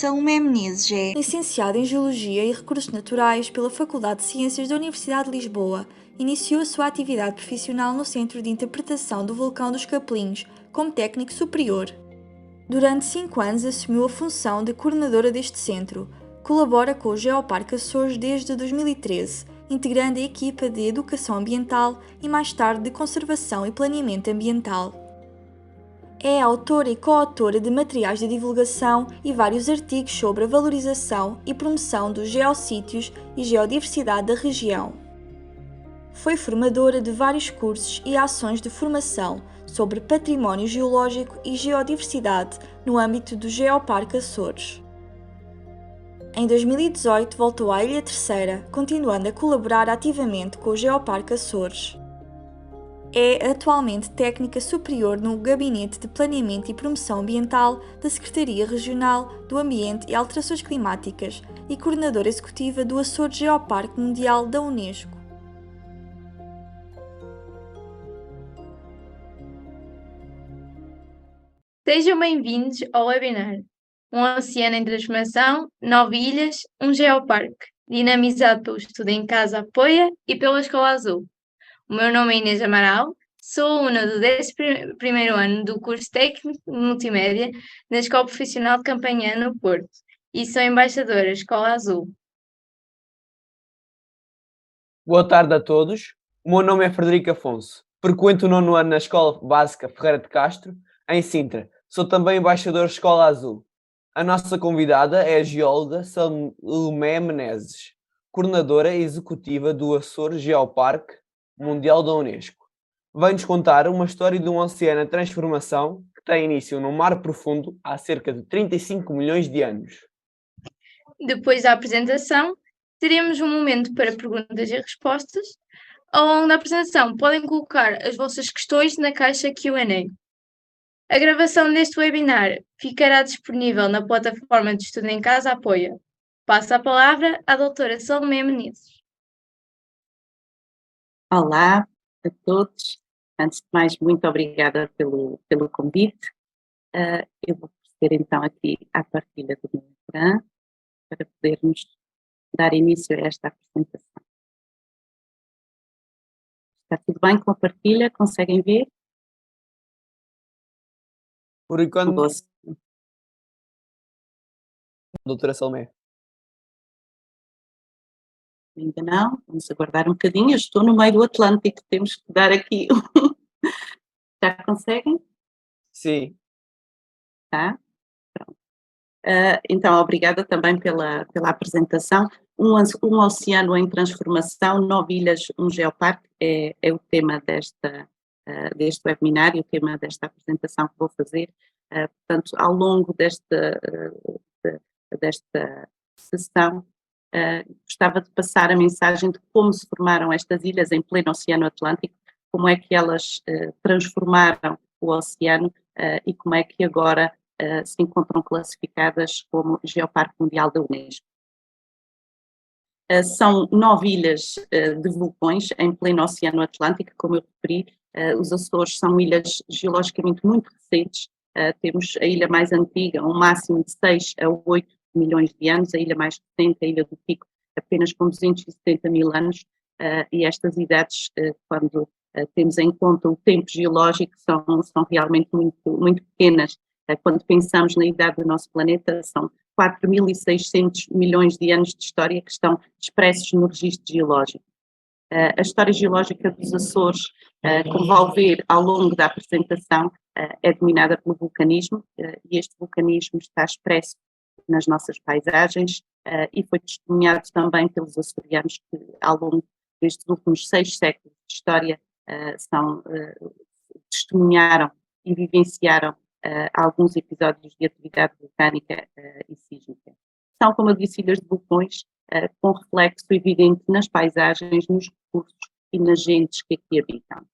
Salomé Menezes é licenciada em Geologia e Recursos Naturais pela Faculdade de Ciências da Universidade de Lisboa. Iniciou a sua atividade profissional no Centro de Interpretação do Vulcão dos Capelinhos, como técnico superior. Durante 5 anos assumiu a função de coordenadora deste centro. Colabora com o Geoparque Açores desde 2013, integrando a equipa de Educação Ambiental e mais tarde de Conservação e Planeamento Ambiental. É autora e coautora de materiais de divulgação e vários artigos sobre a valorização e promoção dos geossítios e geodiversidade da região. Foi formadora de vários cursos e ações de formação sobre património geológico e geodiversidade no âmbito do Geoparque Açores. Em 2018 voltou à Ilha Terceira, continuando a colaborar ativamente com o Geoparque Açores. É atualmente técnica superior no Gabinete de Planeamento e Promoção Ambiental da Secretaria Regional do Ambiente e Alterações Climáticas e coordenadora executiva do Açores Geoparque Mundial da Unesco. Sejam bem-vindos ao webinar Um Oceano em Transformação, 9 Ilhas, um Geoparque, dinamizado pelo Estudo em Casa Apoia e pela Escola Azul. O meu nome é Inês Amaral, sou aluna do 11º ano do curso técnico de multimédia na Escola Profissional de Campanhã, no Porto, e sou embaixadora da Escola Azul. Boa tarde a todos. O meu nome é Frederico Afonso. Frequento o 9º ano na Escola Básica Ferreira de Castro, em Sintra. Sou também embaixador da Escola Azul. A nossa convidada é a geóloga Salomé Menezes, coordenadora executiva do Açores Geoparque Mundial da Unesco. Vai-nos contar uma história de um oceano em transformação que tem início no mar profundo há cerca de 35 milhões de anos. Depois da apresentação, teremos um momento para perguntas e respostas. Ao longo da apresentação, podem colocar as vossas questões na caixa Q&A. A gravação deste webinar ficará disponível na plataforma de Estudo em Casa Apoia. Passo a palavra à doutora Salomé Menezes. Olá a todos. Antes de mais, muito obrigada pelo convite. Eu vou proceder então aqui à partilha do meu ecrã para podermos dar início a esta apresentação. Está tudo bem com a partilha? Conseguem ver? Por enquanto, Boa. doutora Salomé. Ainda não? Vamos aguardar um bocadinho. Eu estou no meio do Atlântico, temos que dar aqui. Já conseguem? Sim. Tá? Pronto. Então, obrigada também pela apresentação. Um oceano em transformação, 9 ilhas, um geoparque, é o tema deste webinar e o tema desta apresentação que vou fazer. Portanto, ao longo desta sessão, gostava de passar a mensagem de como se formaram estas ilhas em pleno Oceano Atlântico, como é que elas transformaram o oceano e como é que agora se encontram classificadas como Geoparque Mundial da Unesco. São 9 ilhas de vulcões em pleno Oceano Atlântico, como eu referi. Os Açores são ilhas geologicamente muito recentes. Temos a ilha mais antiga, um máximo de 6 a 8 milhões de anos, a ilha mais recente, a Ilha do Pico, apenas com 270 mil anos, e estas idades, quando temos em conta o tempo geológico, são realmente muito pequenas. Quando pensamos na idade do nosso planeta, são 4.600 milhões de anos de história que estão expressos no registro geológico. A história geológica dos Açores, como vão ver ao longo da apresentação, é dominada pelo vulcanismo, e este vulcanismo está expresso nas nossas paisagens e foi testemunhado também pelos açorianos que, ao longo destes últimos 6 séculos de história, testemunharam e vivenciaram alguns episódios de atividade vulcânica e sísmica. São, como eu disse, ilhas de vulcões com reflexo evidente nas paisagens, nos recursos e nas gentes que aqui habitam.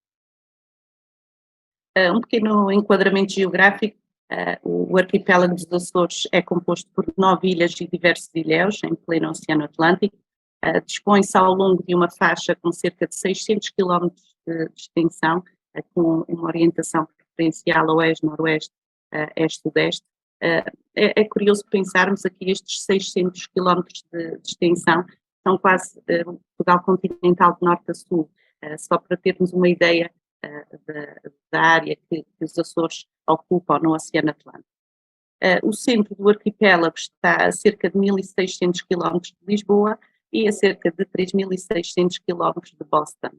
Um pequeno enquadramento geográfico. O arquipélago dos Açores é composto por 9 ilhas e diversos ilhéus em pleno Oceano Atlântico. Dispõe-se ao longo de uma faixa com cerca de 600 km de extensão, com uma orientação preferencial a oeste, noroeste, este-sudeste, É curioso pensarmos aqui estes 600 quilómetros de extensão, são quase Portugal continental de norte a sul, só para termos uma ideia da área que os Açores ocupam no Oceano Atlântico. O centro do arquipélago está a cerca de 1.600 km de Lisboa e a cerca de 3.600 km de Boston.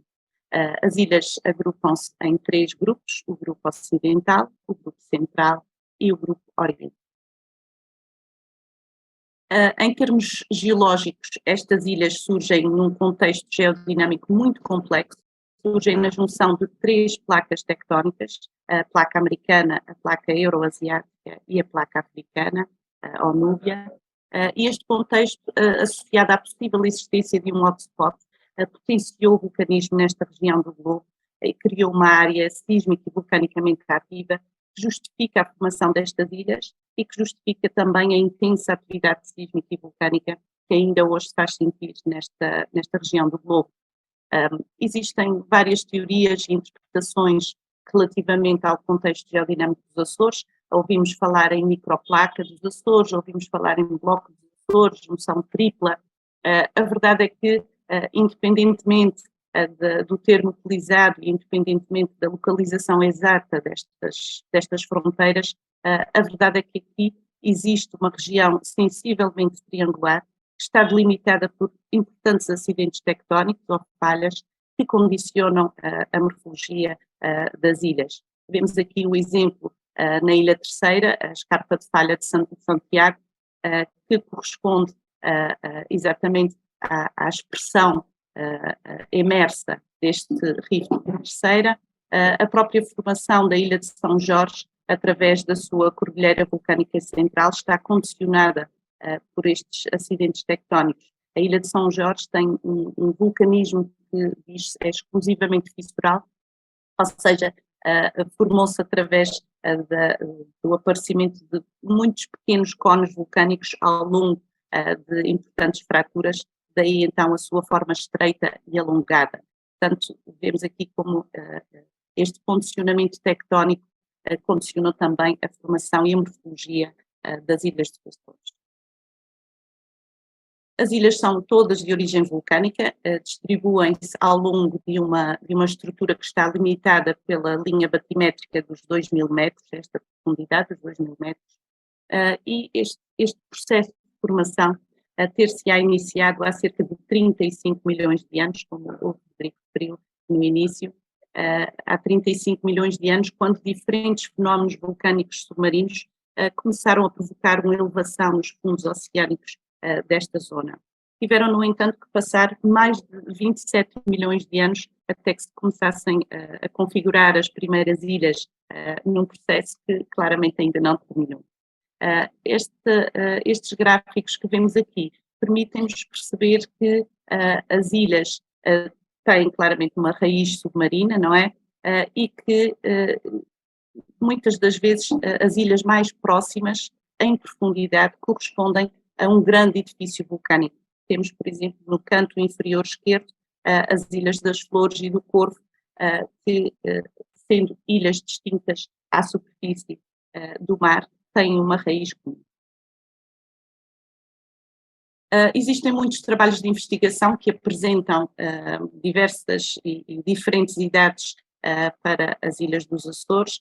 As ilhas agrupam-se em 3 grupos: o grupo ocidental, o grupo central e o grupo oriental. Em termos geológicos, estas ilhas surgem num contexto geodinâmico muito complexo, surgem na junção de 3 placas tectónicas, a placa americana, a placa euroasiática e a placa africana, ou núbia, e este contexto, associado à possível existência de um hotspot, potenciou o vulcanismo nesta região do globo e criou uma área sísmica e vulcanicamente ativa que justifica a formação destas ilhas e que justifica também a intensa atividade sísmica e vulcânica que ainda hoje se faz sentir nesta região do globo. Existem várias teorias e interpretações relativamente ao contexto geodinâmico dos Açores. Ouvimos falar em microplaca dos Açores, ouvimos falar em bloco dos Açores, junção tripla. A verdade é que, independentemente do termo utilizado e independentemente da localização exata destas fronteiras, a verdade é que aqui existe uma região sensivelmente triangular que está delimitada por importantes acidentes tectónicos ou falhas que condicionam a morfologia das ilhas. Vemos aqui o exemplo na Ilha Terceira, a escarpa de falha de Santiago, que corresponde exatamente à expressão emersa deste rift de Terceira. A própria formação da Ilha de São Jorge, através da sua cordilheira vulcânica central, está condicionada por estes acidentes tectónicos. A Ilha de São Jorge tem um vulcanismo que diz é exclusivamente fissural, ou seja, formou-se através do aparecimento de muitos pequenos cones vulcânicos ao longo de importantes fraturas, daí então a sua forma estreita e alongada. Portanto, vemos aqui como este condicionamento tectónico condicionou também a formação e a morfologia das ilhas de Açores. As ilhas são todas de origem vulcânica, distribuem-se ao longo de uma estrutura que está limitada pela linha batimétrica dos 2.000 metros, esta profundidade dos 2.000 metros, e este processo de formação ter-se-á iniciado há cerca de 35 milhões de anos, como o Frederico referiu no início, há 35 milhões de anos, quando diferentes fenómenos vulcânicos submarinos começaram a provocar uma elevação nos fundos oceânicos desta zona. Tiveram, no entanto, que passar mais de 27 milhões de anos até que se começassem a configurar as primeiras ilhas num processo que claramente ainda não terminou. Estes gráficos que vemos aqui permitem-nos perceber que as ilhas têm claramente uma raiz submarina, não é? E que muitas das vezes as ilhas mais próximas, em profundidade, correspondem a um grande edifício vulcânico. Temos, por exemplo, no canto inferior esquerdo, as Ilhas das Flores e do Corvo, que, sendo ilhas distintas à superfície do mar, têm uma raiz comum. Existem muitos trabalhos de investigação que apresentam diversas e diferentes idades para as Ilhas dos Açores.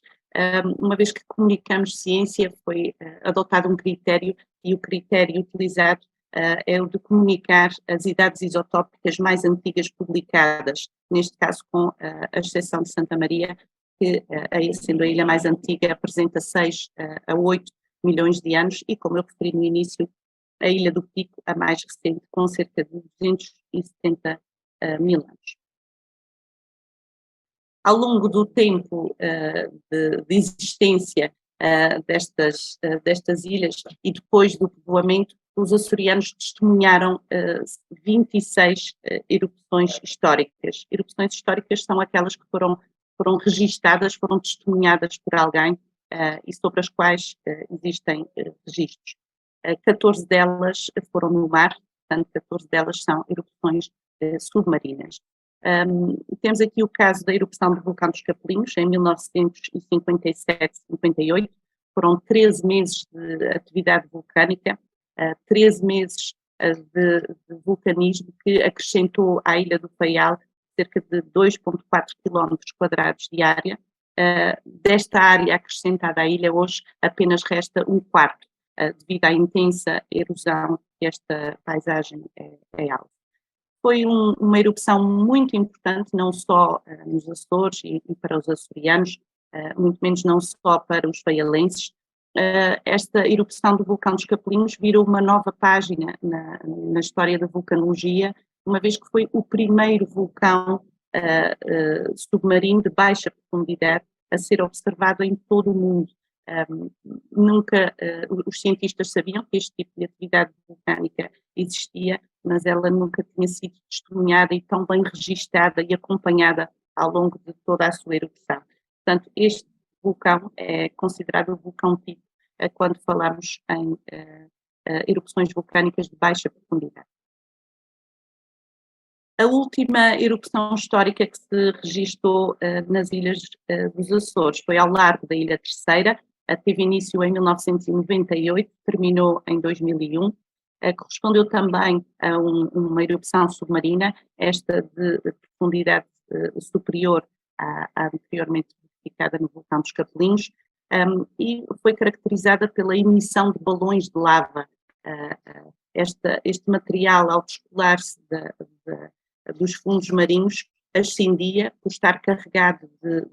Uma vez que comunicamos ciência, foi adotado um critério, e o critério utilizado é o de comunicar as idades isotópicas mais antigas publicadas, neste caso com a exceção de Santa Maria, que, sendo a ilha mais antiga, apresenta 6 a 8 milhões de anos, e, como eu referi no início, a Ilha do Pico, a mais recente, com cerca de 270 mil anos. Ao longo do tempo de existência destas ilhas e depois do povoamento, os açorianos testemunharam 26 erupções históricas. Erupções históricas são aquelas que foram registadas, foram testemunhadas por alguém e sobre as quais existem registros. 14 delas foram no mar, portanto 14 delas são erupções submarinas. Temos aqui o caso da erupção do vulcão dos Capelinhos, em 1957-58, foram 13 meses de atividade vulcânica, 13 meses de vulcanismo que acrescentou à Ilha do Faial cerca de 2,4 km quadrados de área. Desta área acrescentada à ilha, hoje apenas resta um quarto, devido à intensa erosão que esta paisagem é alvo. Foi uma erupção muito importante, não só nos Açores e para os açorianos, muito menos não só para os faialenses. Esta erupção do vulcão dos Capelinhos virou uma nova página na história da vulcanologia, uma vez que foi o primeiro vulcão submarino de baixa profundidade a ser observado em todo o mundo. Nunca os cientistas sabiam que este tipo de atividade vulcânica existia, mas ela nunca tinha sido testemunhada e tão bem registada e acompanhada ao longo de toda a sua erupção. Portanto, este vulcão é considerado o vulcão tipo quando falamos em erupções vulcânicas de baixa profundidade. A última erupção histórica que se registou nas ilhas dos Açores foi ao largo da Ilha Terceira, teve início em 1998, terminou em 2001, correspondeu também a uma erupção submarina, esta de profundidade superior à anteriormente verificada no vulcão dos Capelinhos, e foi caracterizada pela emissão de balões de lava. Este material, ao descolar-se dos fundos marinhos, ascendia por estar carregado de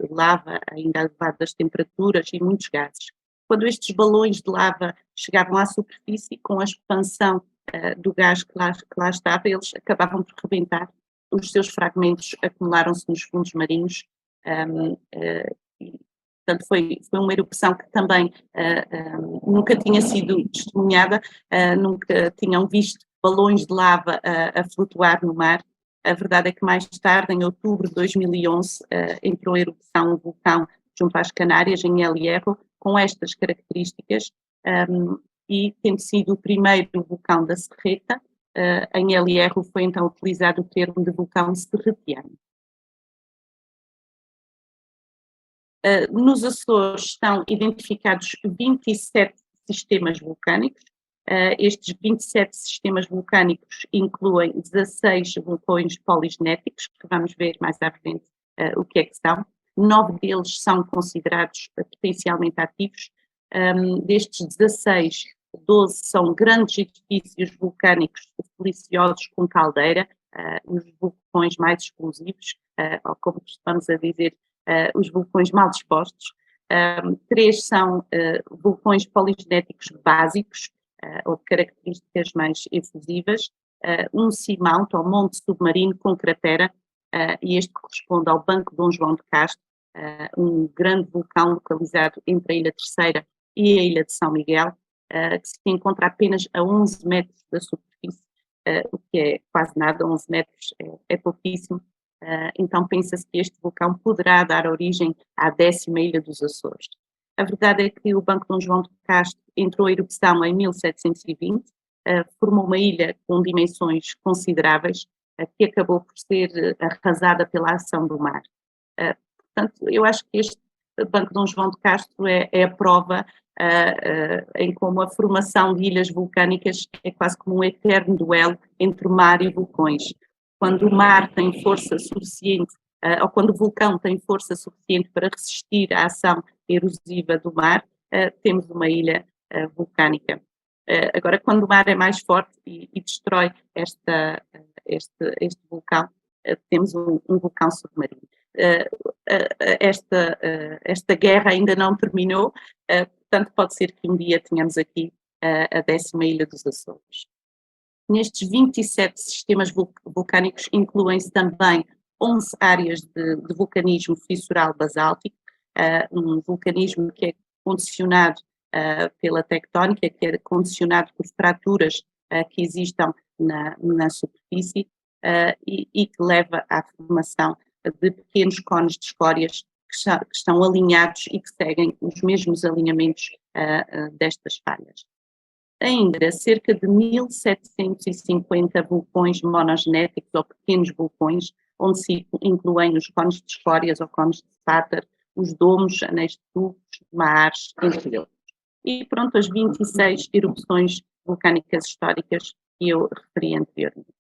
lava ainda elevadas temperaturas e muitos gases. Quando estes balões de lava chegavam à superfície, com a expansão do gás que lá estava, eles acabavam por rebentar, os seus fragmentos acumularam-se nos fundos marinhos, portanto foi uma erupção que também nunca tinha sido testemunhada, nunca tinham visto balões de lava a flutuar no mar. A verdade é que mais tarde, em outubro de 2011, entrou em erupção um vulcão junto às Canárias, em El Hierro, com estas características, e tendo sido o primeiro vulcão da Serreta, em El Hierro foi então utilizado o termo de vulcão serretiano. Nos Açores estão identificados 27 sistemas vulcânicos. Estes 27 sistemas vulcânicos incluem 16 vulcões poligenéticos, que vamos ver mais à frente o que é que são. 9 deles são considerados potencialmente ativos. Destes 16, 12 são grandes edifícios vulcânicos siliciosos com caldeira, os vulcões mais explosivos, ou como costumamos a dizer, os vulcões mal dispostos. 3 são vulcões poligenéticos básicos, ou de características mais efusivas, um seamount, ou monte submarino com cratera, e este corresponde ao Banco Dom João de Castro, um grande vulcão localizado entre a Ilha Terceira e a Ilha de São Miguel, que se encontra apenas a 11 metros da superfície, o que é quase nada, 11 metros é pouquíssimo. Então pensa-se que este vulcão poderá dar origem à 10ª ilha dos Açores. A verdade é que o Banco Dom João de Castro entrou em erupção em 1720, formou uma ilha com dimensões consideráveis, que acabou por ser arrasada pela ação do mar. Portanto, eu acho que este Banco Dom João de Castro é a prova em como a formação de ilhas vulcânicas é quase como um eterno duelo entre o mar e vulcões. Quando o mar tem força suficiente, ou quando o vulcão tem força suficiente para resistir à ação erosiva do mar, temos uma ilha vulcânica. Agora, quando o mar é mais forte e destrói este vulcão, temos um vulcão submarino. Esta guerra ainda não terminou, portanto pode ser que um dia tenhamos aqui a 10ª ilha dos Açores. Nestes 27 sistemas vulcânicos incluem-se também 11 áreas de vulcanismo fissural basáltico, um vulcanismo que é condicionado pela tectónica, que é condicionado por fraturas que existam na superfície e que leva à formação de pequenos cones de escórias que estão alinhados e que seguem os mesmos alinhamentos destas falhas. Ainda cerca de 1750 vulcões monogenéticos ou pequenos vulcões, onde se incluem os cones de escórias ou cones de sátar, os domos, anéis de tubos, lagos, mares, entre outros. E pronto, as 26 erupções vulcânicas históricas que eu referi anteriormente.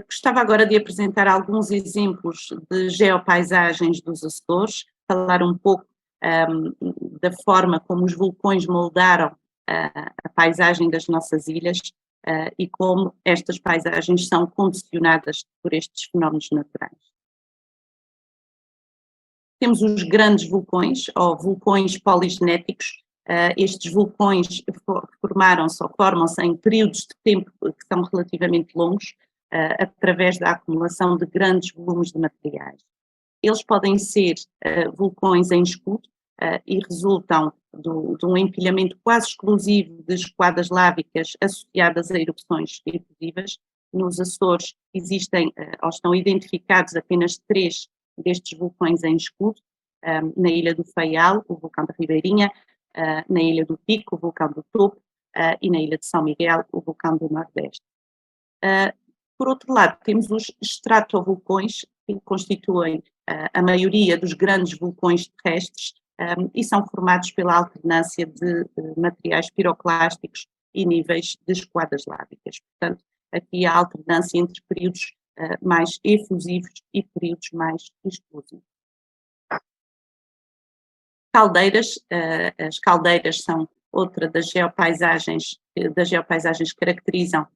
Gostava agora de apresentar alguns exemplos de geopaisagens dos Açores, falar um pouco da forma como os vulcões moldaram a paisagem das nossas ilhas e como estas paisagens são condicionadas por estes fenómenos naturais. Temos os grandes vulcões, ou vulcões poligenéticos. Estes vulcões formaram-se ou formam-se em períodos de tempo que são relativamente longos, através da acumulação de grandes volumes de materiais. Eles podem ser vulcões em escudo e resultam de um empilhamento quase exclusivo de esquadas lávicas associadas a erupções eruptivas. Nos Açores existem, ou estão identificados apenas 3 destes vulcões em escudo, na Ilha do Faial, o vulcão da Ribeirinha, na Ilha do Pico, o vulcão do Topo, e na Ilha de São Miguel, o vulcão do Nordeste. Por outro lado, temos os estratovulcões, que constituem a maioria dos grandes vulcões terrestres e são formados pela alternância de materiais piroclásticos e níveis de esquadas lávicas. Portanto, aqui há alternância entre períodos mais efusivos e períodos mais explosivos. Caldeiras, as caldeiras são outra das geopaisagens que caracterizam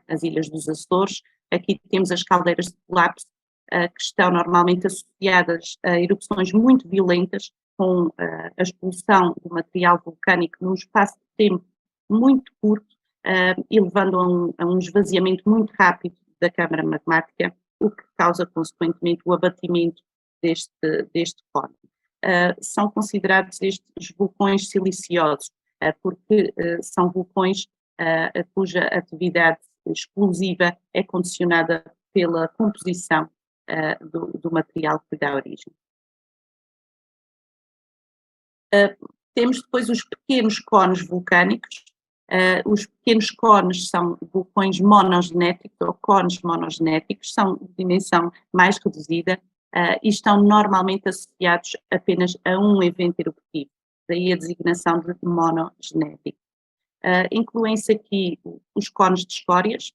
as ilhas dos Açores. Aqui temos as caldeiras de colapso, que estão normalmente associadas a erupções muito violentas, com a expulsão do material vulcânico num espaço de tempo muito curto e levando a um esvaziamento muito rápido da câmara magmática, o que causa, consequentemente, o abatimento deste cone. São considerados estes vulcões siliciosos, porque são vulcões cuja atividade explosiva é condicionada pela composição do material que dá origem. Temos depois os pequenos cones vulcânicos. Os pequenos cones são vulcões monogenéticos ou cones monogenéticos, são de dimensão mais reduzida e estão normalmente associados apenas a um evento eruptivo, daí a designação de monogenético. Incluem-se aqui os cones de escórias,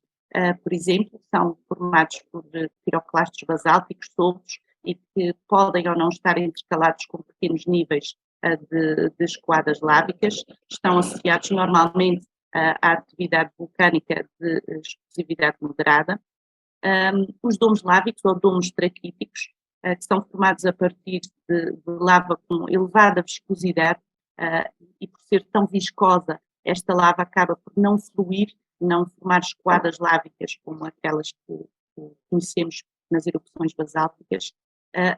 por exemplo, são formados por piroclastos basálticos soltos e que podem ou não estar intercalados com pequenos níveis de esquadas lávicas, estão associados normalmente à atividade vulcânica de explosividade moderada. Os domos lávicos ou domos traquíticos, que são formados a partir de lava com elevada viscosidade e por ser tão viscosa, esta lava acaba por não fluir, não formar esquadas lávicas como aquelas que conhecemos nas erupções basálticas.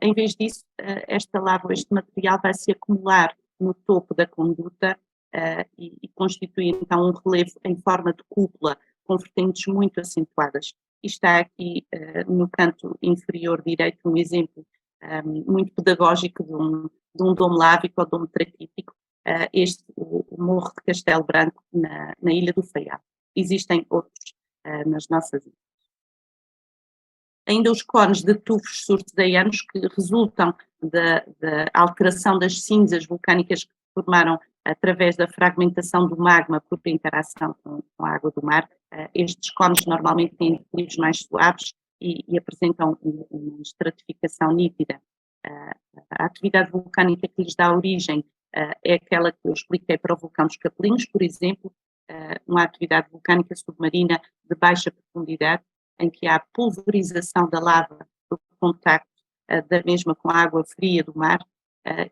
Em vez disso, esta lava, este material vai se acumular no topo da conduta e constitui então um relevo em forma de cúpula, com vertentes muito acentuadas. E está aqui no canto inferior direito um exemplo muito pedagógico de um domo lávico ou domo traquítico, o Morro de Castelo Branco, na Ilha do Faial. Existem outros nas nossas ilhas. Ainda os cones de tufos sorteianos, que resultam da alteração das cinzas vulcânicas que se formaram através da fragmentação do magma por interação com a água do mar. Estes cones normalmente têm declives mais suaves e apresentam uma estratificação nítida. A atividade vulcânica que lhes dá origem é aquela que eu expliquei para o vulcão dos Capelinhos, por exemplo, uma atividade vulcânica submarina de baixa profundidade, em que há pulverização da lava do contacto da mesma com a água fria do mar,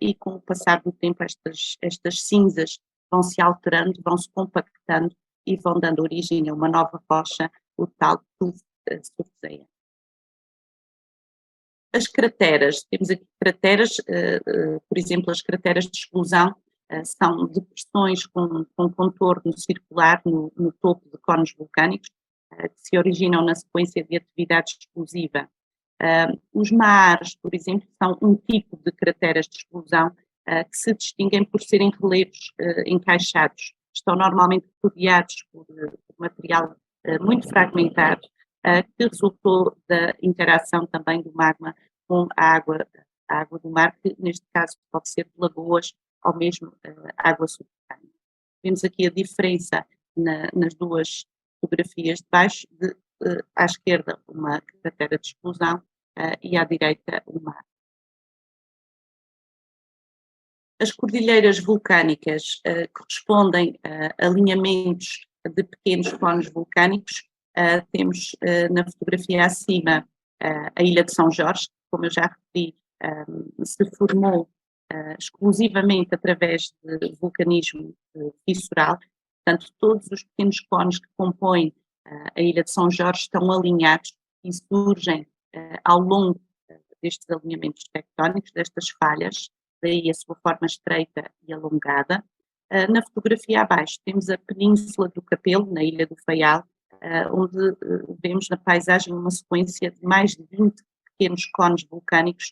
e com o passar do tempo estas cinzas vão se alterando, vão se compactando e vão dando origem a uma nova rocha, o tal tufo sorteia. As crateras, temos aqui crateras, por exemplo, as crateras de explosão são depressões com contorno circular no topo de cones vulcânicos, que se originam na sequência de atividade explosiva. Os mares, por exemplo, são um tipo de crateras de explosão que se distinguem por serem relevos encaixados. Estão normalmente rodeados por material muito fragmentado, que resultou da interação também do magma com a a água do mar, que neste caso pode ser de lagoas ou mesmo água subterrânea. Vemos aqui a diferença nas duas fotografias de baixo, à esquerda uma cratera de explosão e à direita o mar. As cordilheiras vulcânicas correspondem a alinhamentos de pequenos cones vulcânicos. Temos na fotografia acima a Ilha de São Jorge, como eu já referi, se formou exclusivamente através de vulcanismo fissural. Portanto, todos os pequenos cones que compõem a Ilha de São Jorge estão alinhados e surgem ao longo destes alinhamentos tectónicos, destas falhas, daí a sua forma estreita e alongada. Na fotografia abaixo temos a Península do Capelo, na Ilha do Faial, onde vemos na paisagem uma sequência de mais de 20 pequenos cones vulcânicos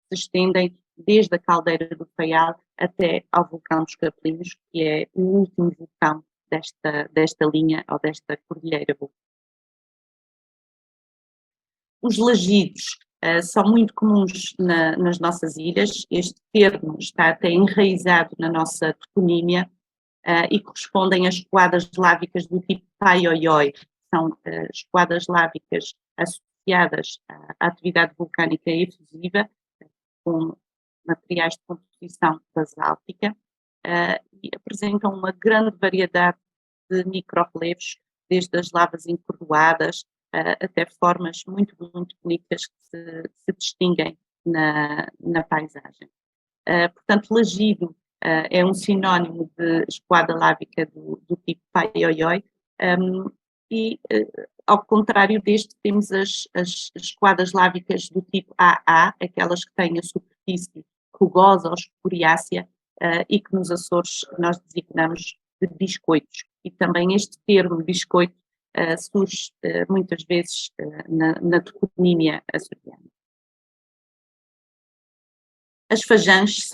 que se estendem desde a caldeira do Faial até ao vulcão dos Capelinhos, que é o último vulcão desta linha ou desta cordilheira vulcânica. Os lagidos são muito comuns nas nossas ilhas. Este termo está até enraizado na nossa toponímia e correspondem a escoadas lávicas do tipo Pai-Oioi. São escoadas lávicas associadas à atividade vulcânica efusiva, com materiais de composição basáltica, e apresentam uma grande variedade de microrrelevos, desde as lavas encordoadas até formas muito, muito bonitas que se distinguem na paisagem. Portanto, lagido é um sinónimo de escoada lávica do tipo Pai-Oioi, e ao contrário deste temos as escoadas lávicas do tipo AA, aquelas que têm a superfície rugosa ou escoriácea e que nos Açores nós designamos de biscoitos. E também este termo biscoito surge muitas vezes na toponímia açoriana. As fajãs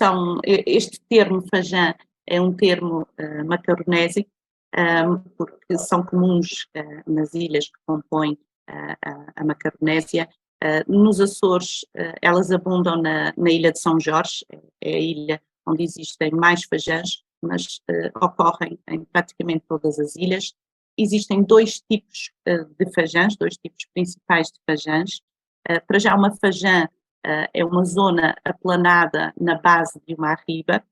este termo fajã é um termo macaronésico, porque são comuns nas ilhas que compõem a Macaronésia. Nos Açores, elas abundam na Ilha de São Jorge, é a ilha onde existem mais fajãs, mas ocorrem em praticamente todas as ilhas. Existem dois tipos de fajãs, dois tipos principais de fajãs. Para já, uma fajã é uma zona aplanada na base de uma arriba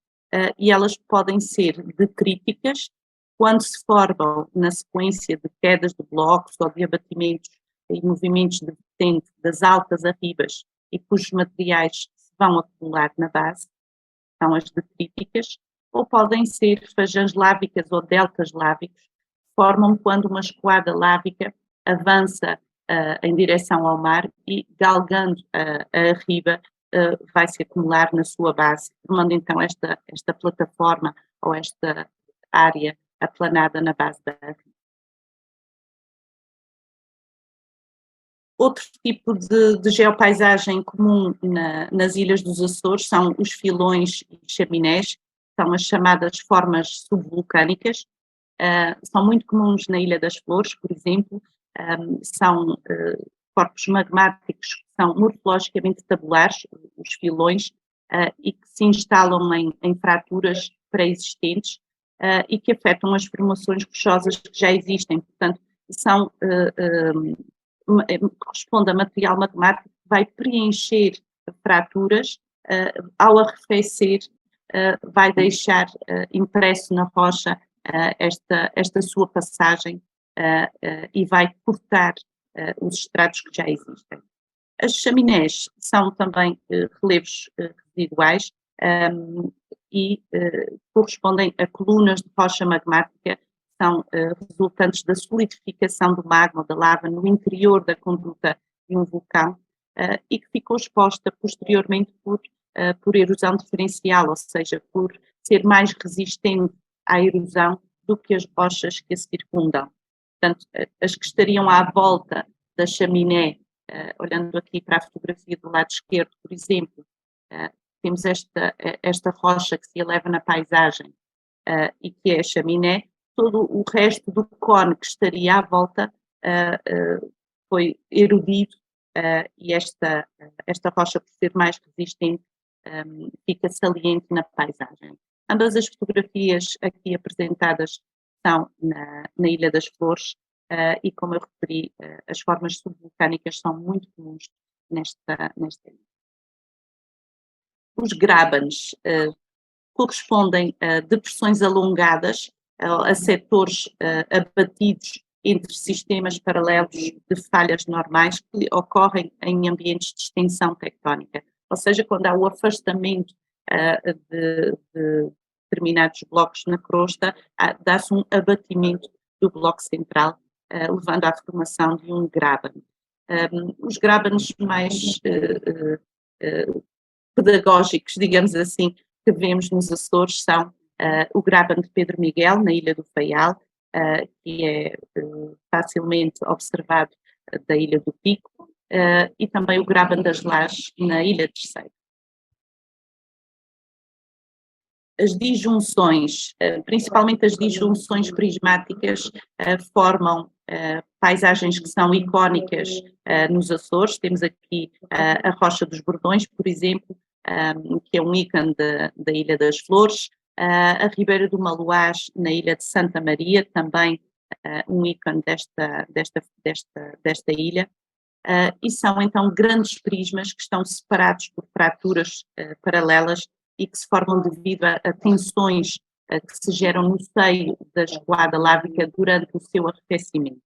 e elas podem ser detríticas quando se formam na sequência de quedas de blocos ou de abatimentos e movimentos de vertente das altas arribas e cujos materiais se vão acumular na base, são as detríticas, ou podem ser fajãs lávicas ou deltas lávicos, que formam quando uma escoada lávica avança em direção ao mar e, galgando a arriba, vai se acumular na sua base, formando então esta plataforma ou esta área aplanada na base da arriba. Outro tipo de geopaisagem comum nas ilhas dos Açores são os filões e chaminés, são as chamadas formas subvulcânicas. São muito comuns na Ilha das Flores, por exemplo. São corpos magmáticos que são morfologicamente tabulares, os filões, e que se instalam em fraturas pré-existentes e que afetam as formações rochosas que já existem. Portanto, corresponde a material magmático que vai preencher fraturas, ao arrefecer, vai deixar impresso na rocha esta sua passagem e vai cortar os estratos que já existem. As chaminés são também relevos residuais e correspondem a colunas de rocha magmática, são resultantes da solidificação do magma, da lava, no interior da conduta de um vulcão e que ficou exposta posteriormente por erosão diferencial, ou seja, por ser mais resistente à erosão do que as rochas que a circundam. Portanto, as que estariam à volta da chaminé, olhando aqui para a fotografia do lado esquerdo, por exemplo, temos esta rocha que se eleva na paisagem e que é a chaminé. Todo o resto do cone que estaria à volta foi erodido e esta rocha, por ser mais resistente, fica saliente na paisagem. Ambas as fotografias aqui apresentadas são na Ilha das Flores e, como eu referi, as formas subvulcânicas são muito comuns nesta ilha. Os grábenes correspondem a depressões alongadas, a setores abatidos entre sistemas paralelos de falhas normais que ocorrem em ambientes de extensão tectónica. Ou seja, quando há o afastamento de determinados blocos na crosta, dá-se um abatimento do bloco central, levando à formação de um gráben. Os grábenes mais pedagógicos, digamos assim, que vemos nos Açores são o gráben de Pedro Miguel, na Ilha do Faial, que é facilmente observado da Ilha do Pico, e também o gráben das Lajes, na Ilha Terceira. As disjunções, principalmente as disjunções prismáticas, formam paisagens que são icónicas nos Açores. Temos aqui a Rocha dos Bordões, por exemplo, que é um ícone da Ilha das Flores, a Ribeira do Maluás, na Ilha de Santa Maria, também um ícone desta ilha, e são então grandes prismas que estão separados por fraturas paralelas e que se formam devido a tensões que se geram no seio da escoada lávica durante o seu arrefecimento.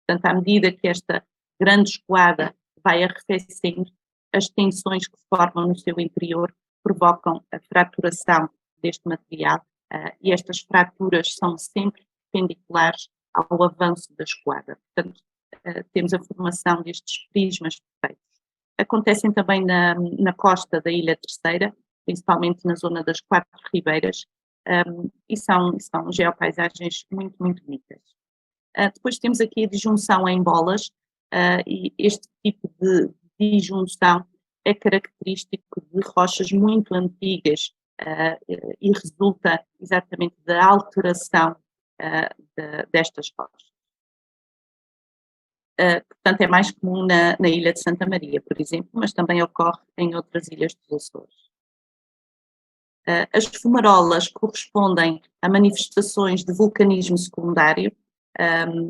Portanto, à medida que esta grande escoada vai arrefecendo, as tensões que se formam no seu interior provocam a fraturação deste material e estas fraturas são sempre perpendiculares ao avanço da escoada. Portanto, temos a formação destes prismas perfeitos. Acontecem também na costa da Ilha Terceira, principalmente na zona das Quatro Ribeiras, e são geopaisagens muito, muito bonitas. Depois temos aqui a disjunção em bolas, e este tipo de disjunção é característico de rochas muito antigas e resulta exatamente da alteração destas rochas. Portanto, é mais comum na Ilha de Santa Maria, por exemplo, mas também ocorre em outras ilhas dos Açores. As fumarolas correspondem a manifestações de vulcanismo secundário,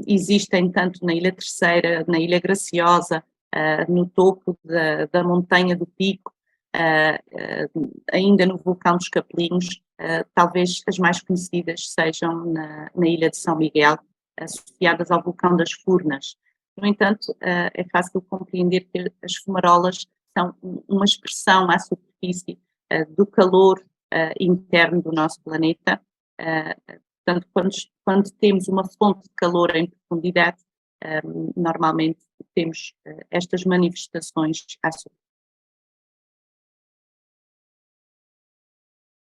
existem tanto na Ilha Terceira, na Ilha Graciosa, no topo da Montanha do Pico, ainda no vulcão dos Capelinhos, talvez as mais conhecidas sejam na Ilha de São Miguel, associadas ao vulcão das Furnas. No entanto, é fácil compreender que as fumarolas são uma expressão à superfície do calor interno do nosso planeta. Portanto, quando temos uma fonte de calor em profundidade, normalmente temos estas manifestações à superfície.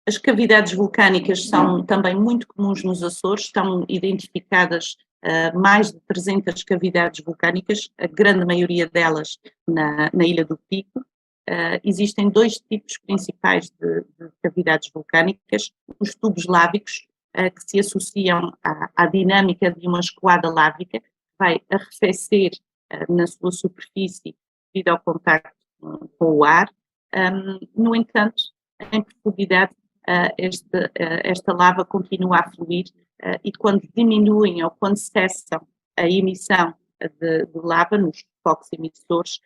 As cavidades vulcânicas são também muito comuns nos Açores, estão identificadas mais de 300 cavidades vulcânicas, a grande maioria delas na Ilha do Pico. Existem dois tipos principais de cavidades vulcânicas: os tubos lávicos, que se associam à dinâmica de uma escoada lávica, que vai arrefecer na sua superfície devido ao contacto com o ar. No entanto, em profundidade, esta lava continua a fluir e quando diminuem ou quando cessam a emissão de lava nos focos emissores,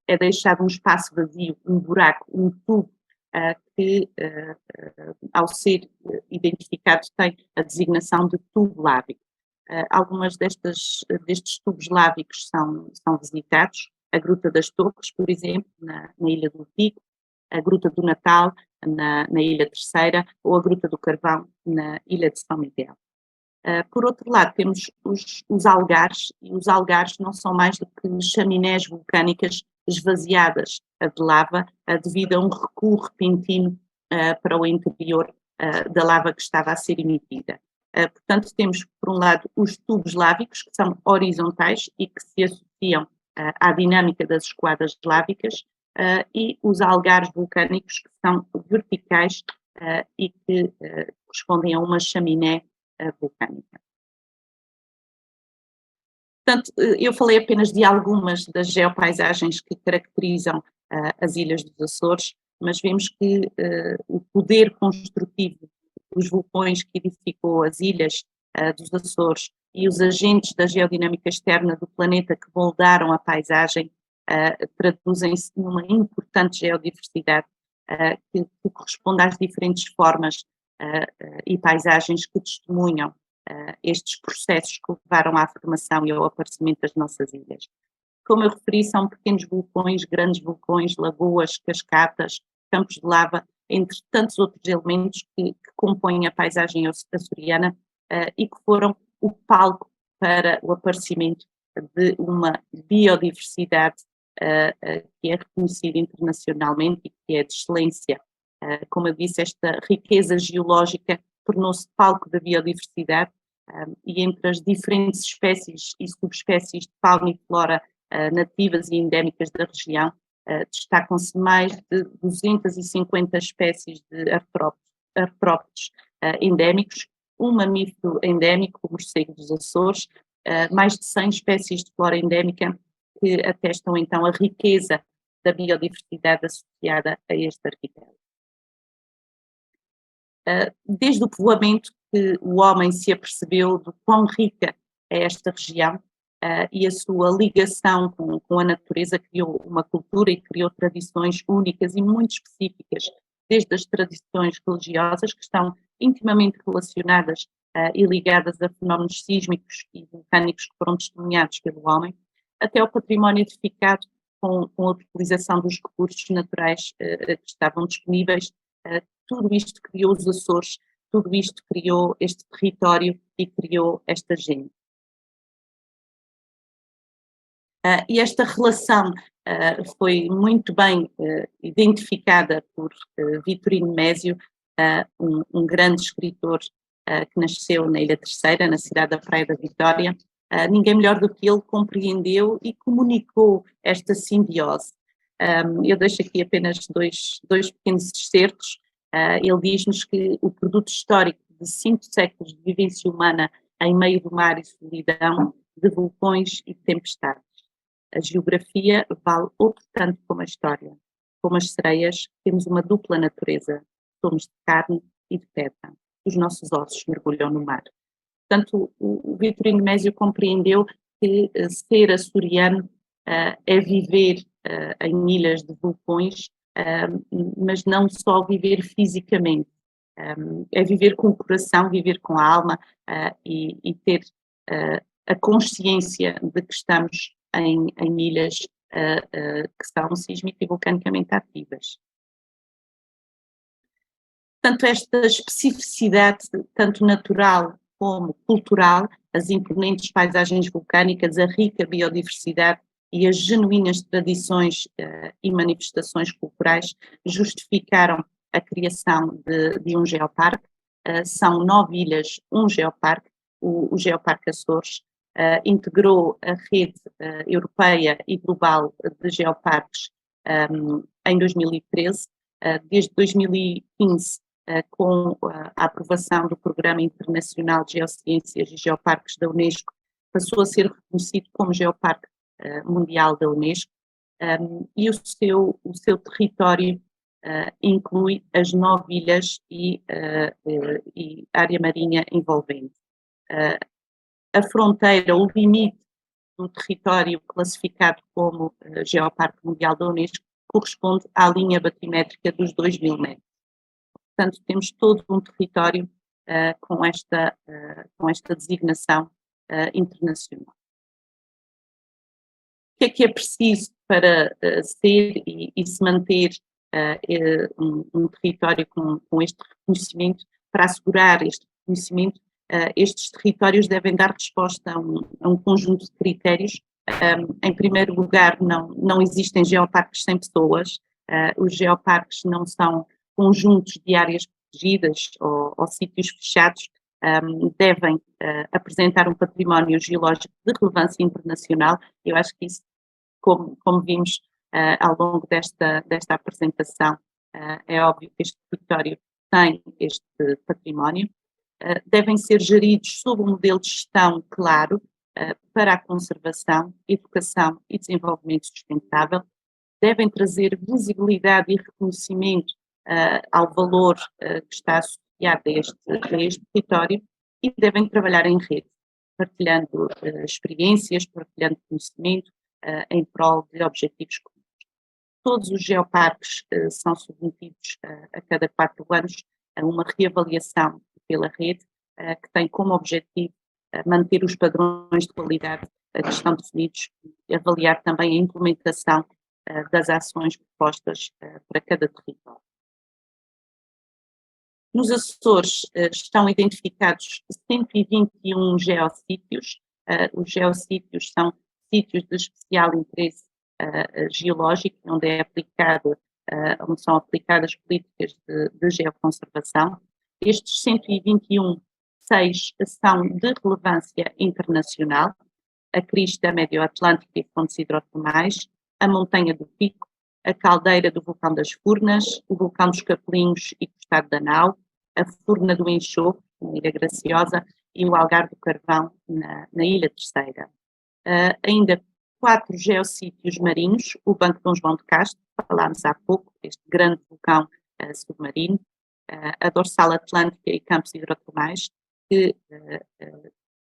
é deixado um espaço vazio, um buraco, um tubo que, ao ser identificado, tem a designação de tubo lávico. Algumas destes tubos lávicos são visitados, a Gruta das Torres, por exemplo, na Ilha do Pico, a Gruta do Natal, na Ilha Terceira, ou a Gruta do Carvão, na Ilha de São Miguel. Por outro lado, temos os algares, e os algares não são mais do que chaminés vulcânicas esvaziadas de lava devido a um recuo repentino para o interior da lava que estava a ser emitida. Portanto, temos, por um lado, os tubos lávicos, que são horizontais e que se associam à dinâmica das escoadas lávicas, e os algares vulcânicos, que são verticais e que correspondem a uma chaminé vulcânica. Portanto, eu falei apenas de algumas das geopaisagens que caracterizam as ilhas dos Açores. mas vemos que o poder construtivo dos vulcões que edificou as ilhas dos Açores e os agentes da geodinâmica externa do planeta que moldaram a paisagem traduzem-se numa importante geodiversidade que corresponde às diferentes formas e paisagens que testemunham estes processos que levaram à formação e ao aparecimento das nossas ilhas. Como eu referi, são pequenos vulcões, grandes vulcões, lagoas, cascatas, campos de lava, entre tantos outros elementos que compõem a paisagem açoriana e que foram o palco para o aparecimento de uma biodiversidade que é reconhecida internacionalmente e que é de excelência. Como eu disse, esta riqueza geológica tornou-se palco da biodiversidade e entre as diferentes espécies e subespécies de fauna e flora nativas e endémicas da região, destacam-se mais de 250 espécies de artrópodes endémicos, um mamífero endémico, o morcego dos Açores, mais de 100 espécies de flora endémica que atestam então a riqueza da biodiversidade associada a este arquipélago. Desde o povoamento que o homem se apercebeu do quão rica é esta região e a sua ligação com a natureza criou uma cultura e criou tradições únicas e muito específicas, desde as tradições religiosas que estão intimamente relacionadas e ligadas a fenómenos sísmicos e vulcânicos que foram testemunhados pelo homem, até ao património edificado com a utilização dos recursos naturais que estavam disponíveis. Tudo isto criou os Açores, tudo isto criou este território e criou esta gente. E esta relação foi muito bem identificada por Vitorino Mésio, um grande escritor que nasceu na Ilha Terceira, na cidade da Praia da Vitória. Ninguém melhor do que ele compreendeu e comunicou esta simbiose. Eu deixo aqui apenas dois pequenos excertos. Ele diz-nos que o produto histórico de 5 séculos de vivência humana em meio do mar e solidão, de vulcões e de tempestades. A geografia vale outro tanto como a história. Como as sereias, temos uma dupla natureza. Somos de carne e de pedra. Os nossos ossos mergulham no mar. Portanto, o Vitorino Mésio compreendeu que ser açoriano é viver em ilhas de vulcões, mas não só viver fisicamente. É viver com o coração, viver com a alma e ter a consciência de que estamos em ilhas que são sísmica e vulcanicamente ativas. Portanto, esta especificidade, tanto natural como cultural, as imponentes paisagens vulcânicas, a rica biodiversidade e as genuínas tradições e manifestações culturais justificaram a criação de um geoparque. São 9 ilhas, um geoparque, o Geoparque Açores, integrou a rede europeia e global de geoparques em 2013. Desde 2015, com a aprovação do Programa Internacional de Geociências e Geoparques da Unesco, passou a ser reconhecido como Geoparque Mundial da Unesco, e o seu território inclui as 9 ilhas e área marinha envolvente. A fronteira, o limite do território classificado como Geoparque Mundial da Unesco corresponde à linha batimétrica dos 2.000 metros. Portanto, temos todo um território com esta designação internacional. O que é preciso para ser e se manter um território com este reconhecimento? Para assegurar este reconhecimento, estes territórios devem dar resposta a um conjunto de critérios. Em primeiro lugar, não existem geoparques sem pessoas. Os geoparques não são conjuntos de áreas protegidas ou sítios fechados. Devem apresentar um património geológico de relevância internacional. Eu acho que isso, como vimos ao longo desta apresentação, é óbvio que este território tem este património. Devem ser geridos sob um modelo de gestão claro para a conservação, educação e desenvolvimento sustentável. devem trazer visibilidade e reconhecimento ao valor que está associado a este território e devem trabalhar em rede, partilhando experiências, partilhando conhecimento em prol de objetivos comuns. Todos os geoparques são submetidos a cada 4 anos a uma reavaliação pela rede que tem como objetivo manter os padrões de qualidade que estão definidos e avaliar também a implementação das ações propostas para cada território. Nos Açores estão identificados 121 geossítios. Os geossítios são sítios de especial interesse geológico, onde são aplicadas políticas de geoconservação. Estes 121, 6 são de relevância internacional: a crista médio-atlântica e fontes hidrotermais, a montanha do Pico, a caldeira do vulcão das Furnas, o vulcão dos Capelinhos e Costado da Nau, a Furna do Enxofre, na Ilha Graciosa, e o Algar do Carvão, na Ilha Terceira. Ainda 4 geossítios marinhos: o Banco de Dom João de Castro, falámos há pouco, este grande vulcão submarino, a Dorsal Atlântica e campos hidrotermais, que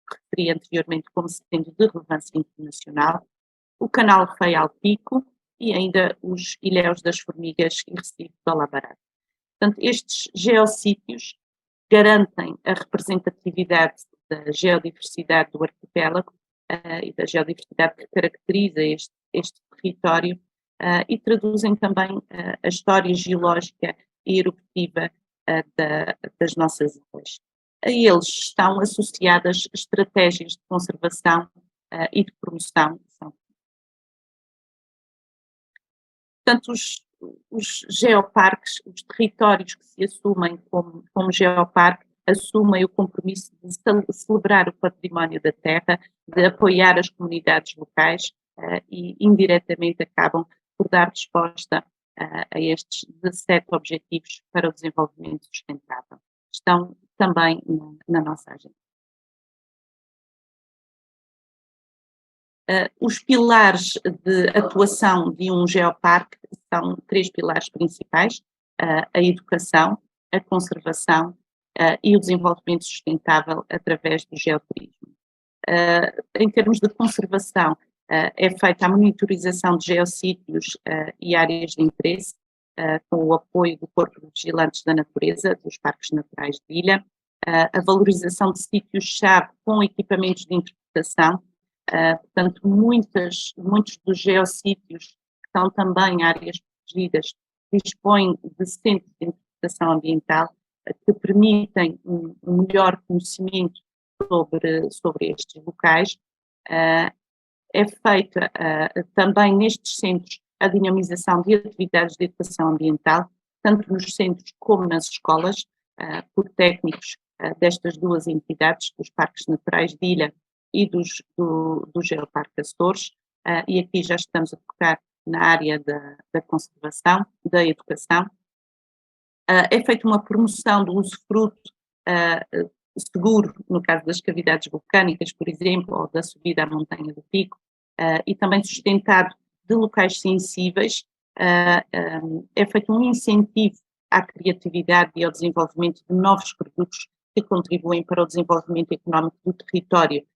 referi anteriormente como sendo de relevância internacional, o Canal Real Pico e ainda os Ilhéus das Formigas e Recife de Olavará. Portanto, estes geossítios garantem a representatividade da geodiversidade do arquipélago e da geodiversidade que caracteriza este território e traduzem também a história geológica e eruptiva das nossas ilhas. A eles estão associadas estratégias de conservação e de promoção. Portanto, os geoparques, os territórios que se assumem como geoparque, assumem o compromisso de celebrar o património da terra, de apoiar as comunidades locais e indiretamente acabam por dar resposta a estes 17 objetivos para o desenvolvimento sustentável. Estão também na nossa agenda. Os pilares de atuação de um geoparque são 3 pilares principais: a educação, a conservação e o desenvolvimento sustentável através do geoturismo. Em termos de conservação, é feita a monitorização de geossítios e áreas de interesse, com o apoio do Corpo de Vigilantes da Natureza, dos Parques Naturais de Ilha, a valorização de sítios-chave com equipamentos de interpretação. Portanto, muitos dos geossítios, que são também áreas protegidas, dispõem de centros de interpretação ambiental que permitem um melhor conhecimento sobre estes locais. É feita também nestes centros a dinamização de atividades de educação ambiental, tanto nos centros como nas escolas, por técnicos destas 2 entidades, dos Parques Naturais de Ilha e do Geoparque Açores, e aqui já estamos a focar na área da conservação, da educação. É feita uma promoção do usufruto seguro, no caso das cavidades vulcânicas, por exemplo, ou da subida à montanha do Pico, e também sustentado de locais sensíveis. É feito um incentivo à criatividade e ao desenvolvimento de novos produtos que contribuem para o desenvolvimento económico do território.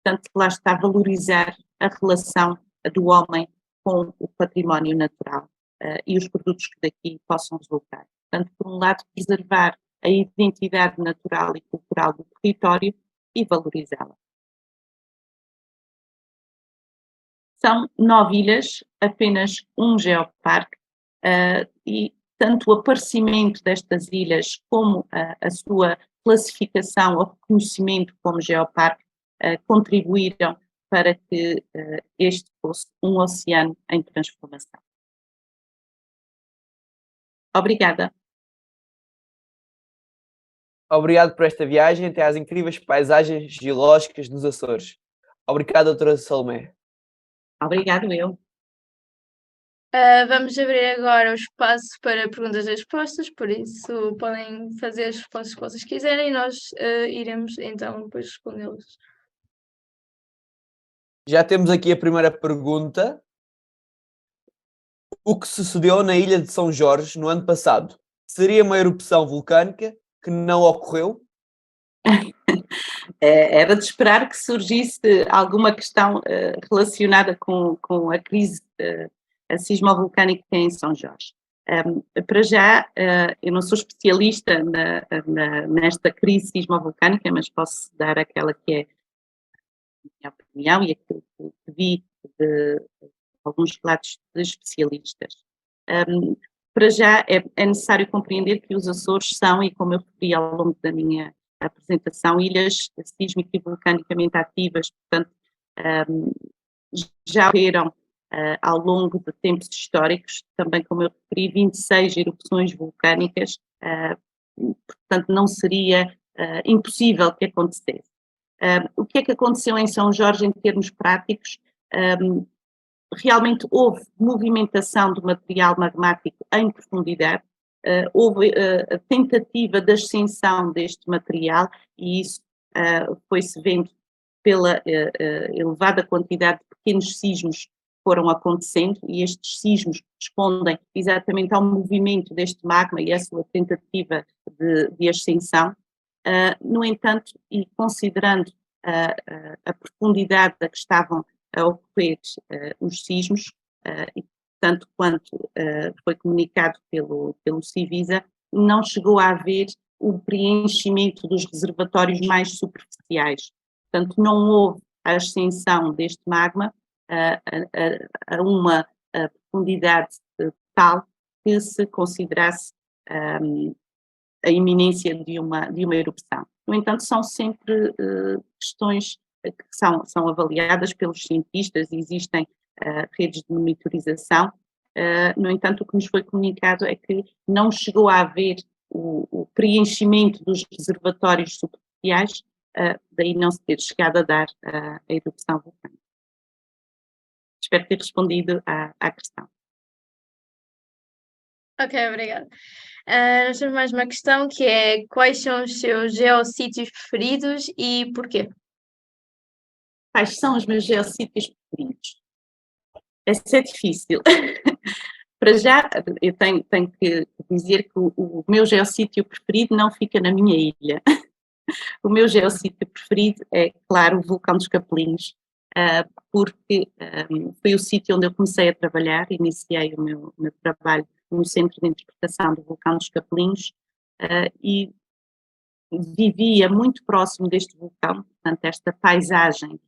Portanto, lá está a valorizar a relação do homem com o património natural e os produtos que daqui possam resultar. Portanto, por um lado, preservar a identidade natural e cultural do território e valorizá-la. São 9 ilhas, apenas um geoparque, e tanto o aparecimento destas ilhas como a sua classificação ou reconhecimento como geoparque contribuíram para que este fosse um oceano em transformação. Obrigada. Obrigado por esta viagem até às incríveis paisagens geológicas dos Açores. Obrigado, doutora Salomé. Obrigado, eu. Vamos abrir agora o espaço para perguntas e respostas, por isso podem fazer as respostas que vocês quiserem e nós iremos então depois respondê-las. Já temos aqui a primeira pergunta. O que sucedeu na ilha de São Jorge no ano passado seria uma erupção vulcânica que não ocorreu? Era de esperar que surgisse alguma questão relacionada com a crise sismovolcânica em São Jorge. Para já, eu não sou especialista nesta crise sismovolcânica, mas posso dar aquela que é a minha opinião e aquilo que vi de alguns relatos de especialistas. Para já, é necessário compreender que os Açores são, e como eu referi ao longo da minha apresentação, ilhas sísmica e vulcanicamente ativas, portanto, já ocorreram ao longo de tempos históricos, também como eu referi, 26 erupções vulcânicas, portanto não seria impossível que acontecesse. O que é que aconteceu em São Jorge em termos práticos? Realmente houve movimentação do material magmático em profundidade, houve a tentativa de ascensão deste material e isso foi-se vendo pela elevada quantidade de pequenos sismos que foram acontecendo e estes sismos respondem exatamente ao movimento deste magma e à sua tentativa de ascensão. No entanto, e considerando a profundidade a que estavam a ocorrer os sismos, e tanto quanto foi comunicado pelo Civisa, não chegou a haver o preenchimento dos reservatórios mais superficiais. Portanto, não houve a ascensão deste magma a uma profundidade tal que se considerasse a iminência de uma erupção. No entanto, são sempre questões que são avaliadas pelos cientistas, existem redes de monitorização. No entanto, o que nos foi comunicado é que não chegou a haver o preenchimento dos reservatórios superficiais, daí não se ter chegado a dar a erupção vulcânica. Espero ter respondido à questão. Ok, obrigada. Nós temos mais uma questão que é: quais são os seus geossítios preferidos e porquê? Quais são os meus geossítios preferidos? Essa é difícil. Para já, eu tenho que dizer que o meu geossítio preferido não fica na minha ilha. O meu geossítio preferido é, claro, o Vulcão dos Capelinhos, porque foi o sítio onde eu comecei a trabalhar, iniciei o meu trabalho no Centro de Interpretação do Vulcão dos Capelinhos e vivia muito próximo deste vulcão, portanto esta paisagem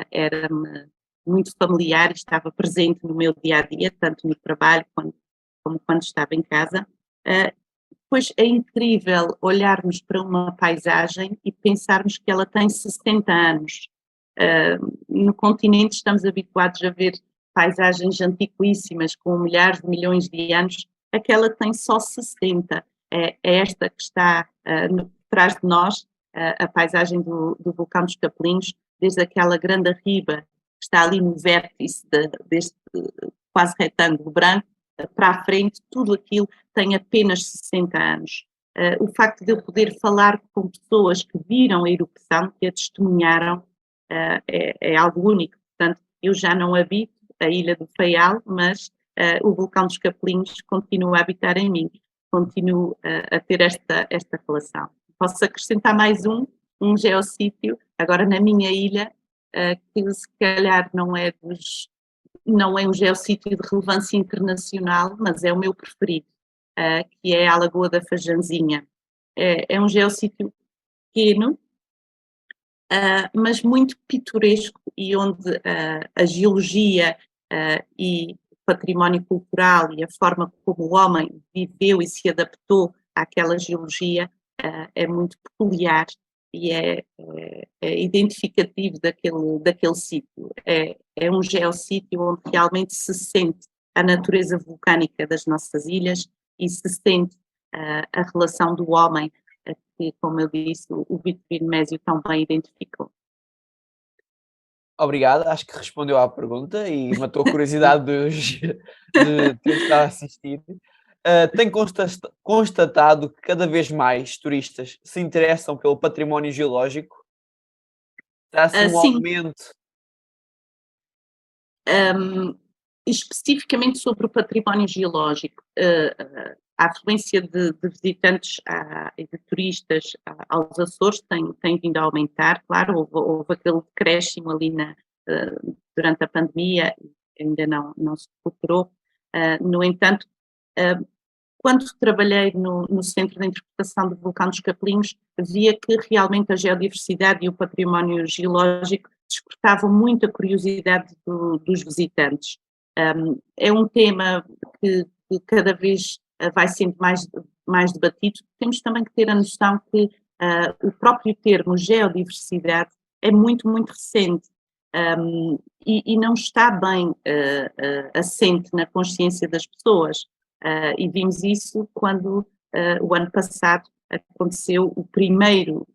era-me muito familiar e estava presente no meu dia-a-dia, tanto no trabalho como quando estava em casa. Pois é incrível olharmos para uma paisagem e pensarmos que ela tem 60 anos. No continente estamos habituados a ver paisagens antiquíssimas com milhares de milhões de anos, aquela tem só 60. É esta que está atrás de nós, a paisagem do Vulcão dos Capelinhos, desde aquela grande arriba que está ali no vértice deste quase retângulo branco, para a frente, tudo aquilo tem apenas 60 anos. O facto de eu poder falar com pessoas que viram a erupção, que a testemunharam, é algo único. Portanto, eu já não habito a Ilha do Faial, mas o Vulcão dos Capelinhos continua a habitar em mim, continuo a ter esta relação. Posso acrescentar mais um geossítio, agora na minha ilha, que se calhar não é um geossítio de relevância internacional, mas é o meu preferido, que é a Lagoa da Fajanzinha. É um geossítio pequeno, mas muito pitoresco e onde a geologia e o património cultural e a forma como o homem viveu e se adaptou àquela geologia é muito peculiar e é identificativo daquele sítio. É um geossítio onde realmente se sente a natureza vulcânica das nossas ilhas e se sente a relação do homem, que, como eu disse, o Vitorino Mésio tão bem identificou. Obrigado, acho que respondeu à pergunta e matou a curiosidade de quem está a assistir. Tem constatado que cada vez mais turistas se interessam pelo património geológico? Está-se um Sim. aumento? especificamente sobre o património geológico, a afluência de visitantes e de turistas aos Açores tem vindo a aumentar. Claro, houve aquele decréscimo ali durante a pandemia, ainda não se recuperou. No entanto, quando trabalhei no Centro de Interpretação do Vulcão dos Capelinhos, via que realmente a geodiversidade e o património geológico despertavam muita curiosidade dos visitantes. É um tema que cada vez vai sendo mais debatido. Temos também que ter a noção que o próprio termo geodiversidade é muito, muito recente e não está bem assente na consciência das pessoas. E vimos isso quando o ano passado aconteceu o primeiro,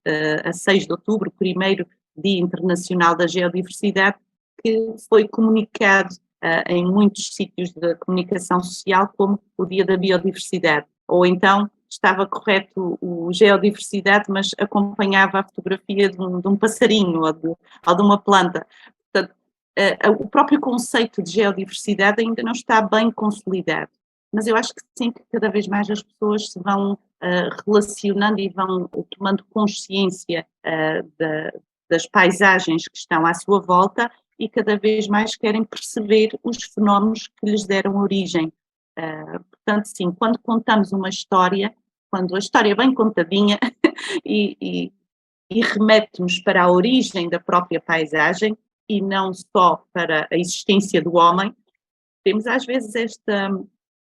a 6 de outubro, o primeiro Dia Internacional da Geodiversidade, que foi comunicado em muitos sítios de comunicação social como o Dia da Biodiversidade. Ou então estava correto o geodiversidade, mas acompanhava a fotografia de um passarinho ou de uma planta. Portanto, o próprio conceito de geodiversidade ainda não está bem consolidado. Mas eu acho que sim, que cada vez mais as pessoas se vão relacionando e vão tomando consciência das paisagens que estão à sua volta e cada vez mais querem perceber os fenómenos que lhes deram origem. Portanto, sim, quando contamos uma história, quando a história é bem contadinha e remete-nos para a origem da própria paisagem e não só para a existência do homem, temos às vezes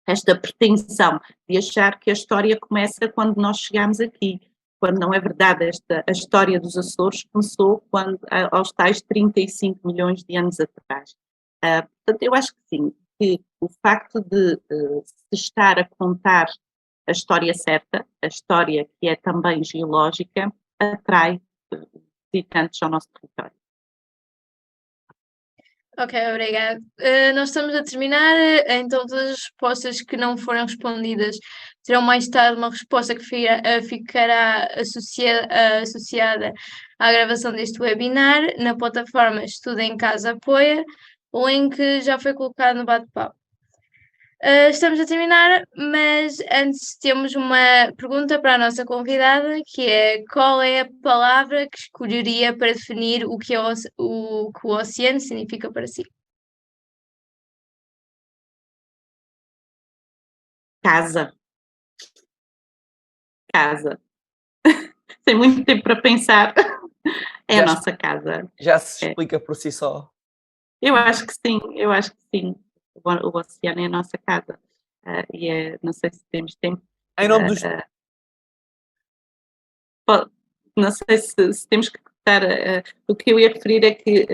esta pretensão de achar que a história começa quando nós chegamos aqui, quando não é verdade. A história dos Açores começou aos tais 35 milhões de anos atrás. Portanto, eu acho que sim, que o facto de se estar a contar a história certa, a história que é também geológica, atrai visitantes ao nosso território. Ok, obrigado. Nós estamos a terminar, então todas as respostas que não foram respondidas terão mais tarde uma resposta que ficará associada à gravação deste webinar na plataforma Estuda em Casa Apoia, o link já foi colocado no bate-papo. Estamos a terminar, mas antes temos uma pergunta para a nossa convidada, que é: qual é a palavra que escolheria para definir o que o oceano significa para si? Casa. Casa. Tem muito tempo para pensar. É a nossa casa. Já se explica por si só. Eu acho que sim, o oceano é a nossa casa. Não sei se temos tempo. Em nome dos... Não sei se temos que cortar. O que eu ia referir é que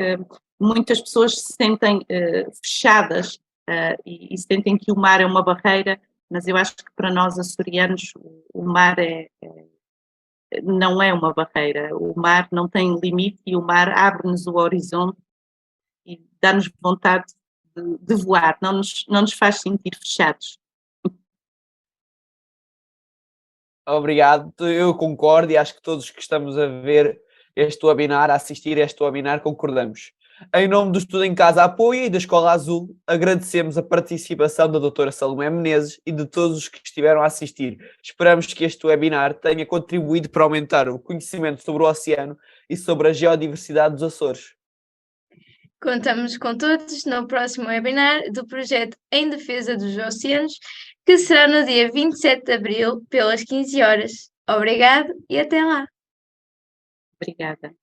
muitas pessoas se sentem fechadas e sentem que o mar é uma barreira, mas eu acho que para nós açorianos o mar não é uma barreira. O mar não tem limite e o mar abre-nos o horizonte e dá-nos vontade de voar, não nos faz sentir fechados. Obrigado, eu concordo e acho que todos que estamos a ver este webinar, a assistir a este webinar, concordamos. Em nome do Estudo em Casa Apoia e da Escola Azul, agradecemos a participação da doutora Salomé Menezes e de todos os que estiveram a assistir. Esperamos que este webinar tenha contribuído para aumentar o conhecimento sobre o oceano e sobre a geodiversidade dos Açores. Contamos com todos no próximo webinar do projeto Em Defesa dos Oceanos, que será no dia 27 de abril, pelas 15 horas. Obrigado e até lá! Obrigada.